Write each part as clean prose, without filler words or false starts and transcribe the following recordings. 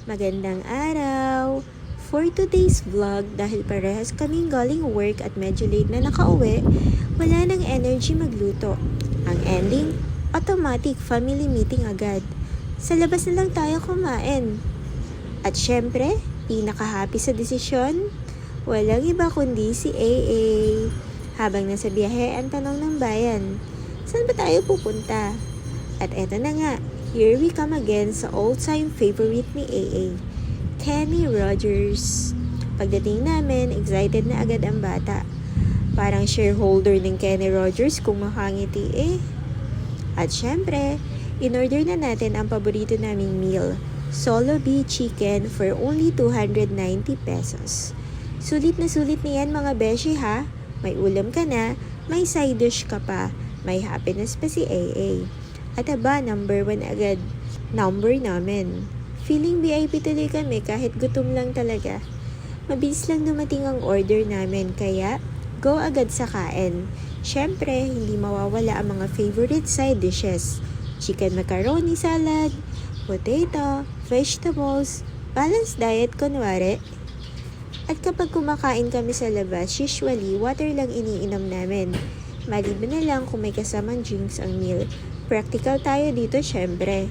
Magandang araw! For today's vlog, dahil parehas kaming galing work at medyo late na nakauwi, wala nang energy magluto. Ang ending, automatic family meeting agad. Sa labas na lang tayo kumain. At syempre, pinaka-happy sa desisyon, walang iba kundi si AA. Habang nasa biyahe ang tanong ng bayan, saan ba tayo pupunta? At eto na nga, here we come again sa all-time favorite ni AA, Kenny Rogers. Pagdating namin, excited na agad ang bata. Parang shareholder ng Kenny Rogers kung makangiti eh. At syempre, in-order na natin ang paborito naming meal, Solo Bee Chicken for only 290 pesos. Sulit na niyan mga beshi ha. May ulam ka na, may side dish ka pa, may happiness pa si AA. At aba, number 1 agad. Number namin. Feeling VIP tuloy kami kahit gutom lang talaga. Mabilis lang dumating ang order namin kaya go agad sa kain. Syempre, hindi mawawala ang mga favorite side dishes. Chicken macaroni salad, potato, vegetables, balanced diet kunwari. At kapag kumakain kami sa labas, usually water lang iniinom namin. Maliban na lang kung may kasamang drinks ang meal. Practical tayo dito syempre.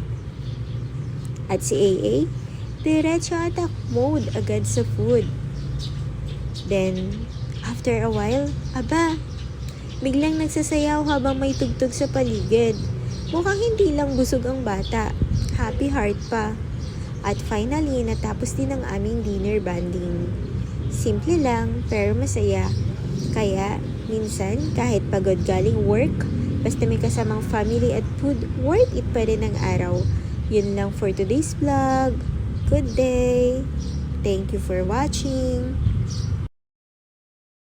At si AA, diretso attack mode agad sa food. Then, after a while, aba, biglang nagsasayaw habang may tugtog sa paligid. Mukhang hindi lang busog ang bata, happy heart pa. At finally, natapos din ang aming dinner banding. Simple lang, pero masaya. Kaya, minsan, kahit pagod galing work, basta may kasamang family at food, worth it pa rin ang araw. Yun lang for today's vlog. Good day! Thank you for watching!